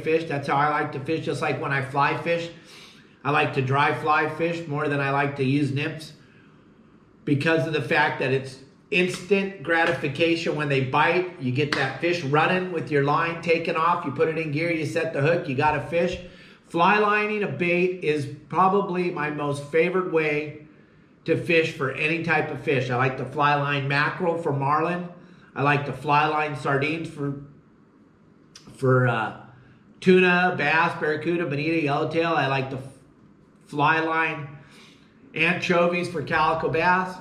fish. That's how I like to fish. Just like when I fly fish, I like to dry fly fish more than I like to use nymphs, because of the fact that it's instant gratification when they bite. You get that fish running with your line taken off. You put it in gear, you set the hook, you got a fish. Fly lining a bait is probably my most favorite way to fish for any type of fish. I like to fly line mackerel for marlin. I like to fly line sardines for tuna, bass, barracuda, bonita, yellowtail. I like to fly line anchovies for calico bass.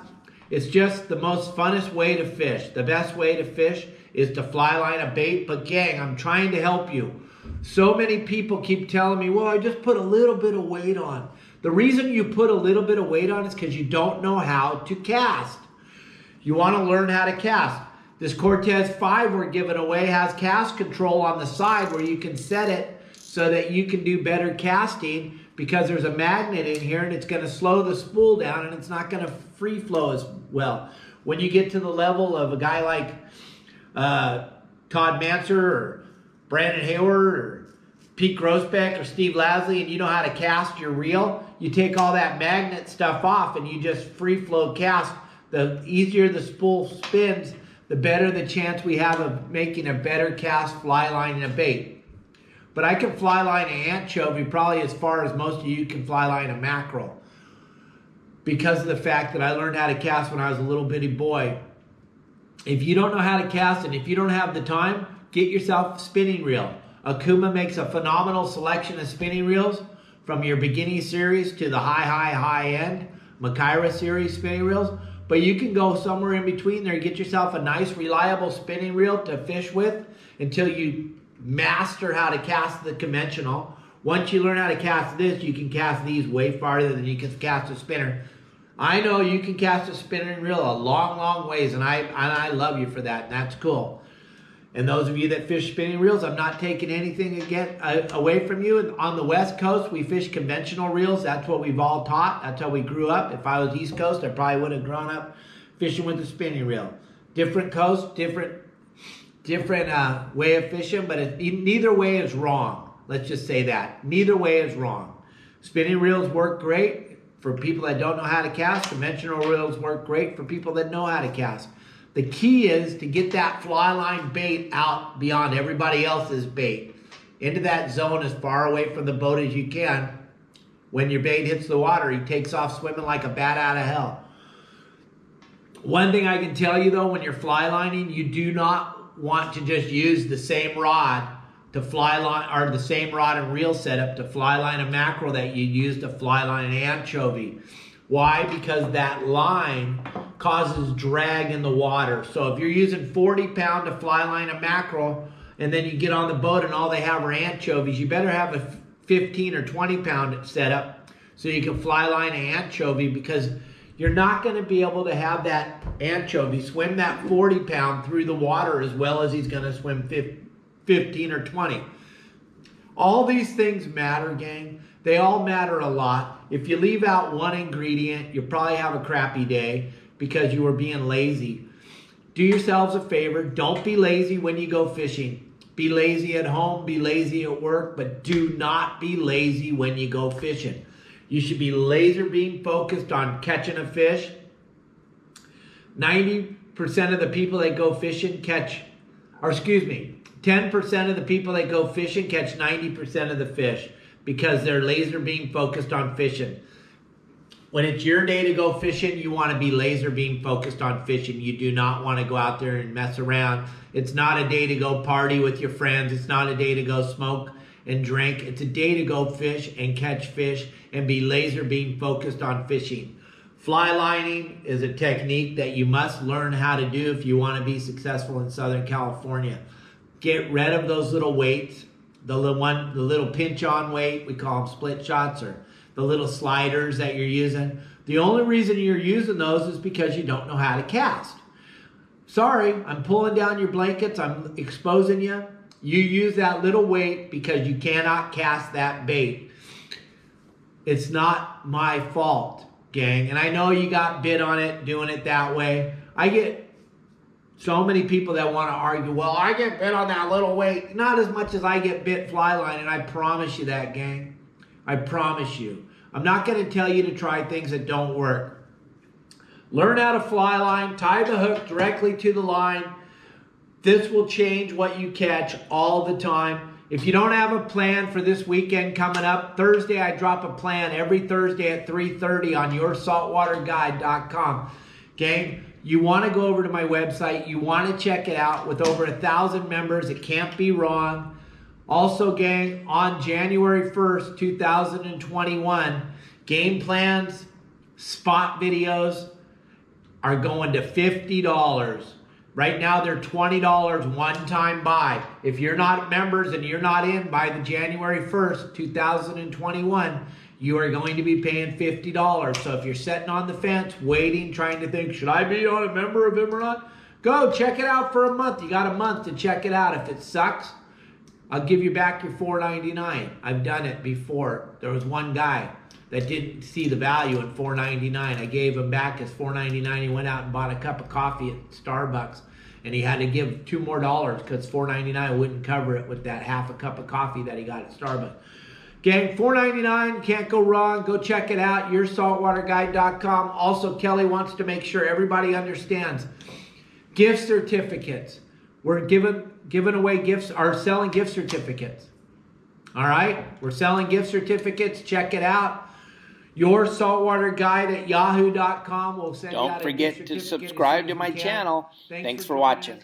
It's just the most funnest way to fish. The best way to fish is to fly line a bait. But gang, I'm trying to help you. So many people keep telling me, well, I just put a little bit of weight on. The reason you put a little bit of weight on is because you don't know how to cast. You want to learn how to cast. This Cortez 5 we're giving away has cast control on the side where you can set it so that you can do better casting, because there's a magnet in here and it's going to slow the spool down and it's not going to free flow as well. When you get to the level of a guy like Todd Manser or Brandon Hayward or Pete Grossbeck or Steve Lasley, and you know how to cast your reel, you take all that magnet stuff off and you just free flow cast. The easier the spool spins, the better the chance we have of making a better cast fly line in a bait. But I can fly line an anchovy probably as far as most of you can fly line a mackerel, because of the fact that I learned how to cast when I was a little bitty boy. If you don't know how to cast and if you don't have the time, get yourself a spinning reel. Akuma makes a phenomenal selection of spinning reels, from your beginning series to the high end Makaira series spinning reels. But you can go somewhere in between there and get yourself a nice, reliable spinning reel to fish with until you master how to cast the conventional. Once you learn how to cast this, you can cast these way farther than you can cast a spinner. I know you can cast a spinning reel a long ways, and I love you for that, and that's cool. And those of you that fish spinning reels, I'm not taking anything away from you. And on the West Coast, we fish conventional reels. That's what we've all taught. That's how we grew up. If I was East Coast, I probably would have grown up fishing with a spinning reel. Different coast, different way of fishing, but neither way is wrong. Let's just say that. Neither way is wrong. Spinning reels work great for people that don't know how to cast. Conventional reels work great for people that know how to cast. The key is to get that fly line bait out beyond everybody else's bait, into that zone as far away from the boat as you can. When your bait hits the water, he takes off swimming like a bat out of hell. One thing I can tell you though, when you're fly lining, you do not want to just use the same rod to fly line, or the same rod and reel setup to fly line a mackerel that you use to fly line an anchovy. Why? Because that line causes drag in the water. So if you're using 40 pound to fly line a mackerel, and then you get on the boat and all they have are anchovies, you better have a 15 or 20 pound setup so you can fly line an anchovy, because you're not going to be able to have that anchovy swim that 40 pound through the water as well as he's going to swim 15 or 20. All these things matter, gang. They all matter a lot. If you leave out one ingredient, you'll probably have a crappy day because you were being lazy. Do yourselves a favor. Don't be lazy when you go fishing. Be lazy at home, be lazy at work, but do not be lazy when you go fishing. You should be laser beam focused on catching a fish. 90% of the people that go fishing catch, or excuse me, 10% of the people that go fishing catch 90% of the fish, because they're laser beam focused on fishing. When it's your day to go fishing, you want to be laser beam focused on fishing. You do not want to go out there and mess around. It's not a day to go party with your friends. It's not a day to go smoke and drink. It's a day to go fish and catch fish and be laser beam focused on fishing. Fly lining is a technique that you must learn how to do if you want to be successful in Southern California. Get rid of those little weights, the little pinch on weight, we call them split shots, or the little sliders that you're using. The only reason you're using those is because you don't know how to cast. Sorry, I'm pulling down your blankets, I'm exposing you. You use that little weight because you cannot cast that bait. It's not my fault, gang. And I know you got bit on it doing it that way. I get So many people that want to argue, well, I get bit on that little weight. Not as much as I get bit fly line, and I promise you that, gang. I promise you. I'm not going to tell you to try things that don't work. Learn how to fly line, tie the hook directly to the line. This will change what you catch all the time. If you don't have a plan for this weekend coming up, Thursday I drop a plan every Thursday at 3:30 on yoursaltwaterguide.com. Gang, you want to go over to my website. You want to check it out. With over 1,000 members, it can't be wrong. Also, gang, on January 1st, 2021, game plans, spot videos are going to $50. Right now, they're $20 one-time buy. If you're not members and you're not in by the January 1st, 2021, you are going to be paying $50. So if you're sitting on the fence, waiting, trying to think, should I be a member of him or not? Go check it out for a month. You got a month to check it out. If it sucks, I'll give you back your $4.99. I've done it before. There was one guy that didn't see the value in $4.99. I gave him back his $4.99. He went out and bought a cup of coffee at Starbucks, and he had to give $2 more because $4.99 wouldn't cover it with that half a cup of coffee that he got at Starbucks. Gang, $4.99, can't go wrong. Go check it out, yoursaltwaterguide.com. Also, Kelly wants to make sure everybody understands gift certificates. We're giving away gifts, or selling gift certificates. All right? We're selling gift certificates. Check it out. yoursaltwaterguide@yahoo.com. We'll send you out a gift certificate. Don't forget to subscribe to my channel. Thanks for watching.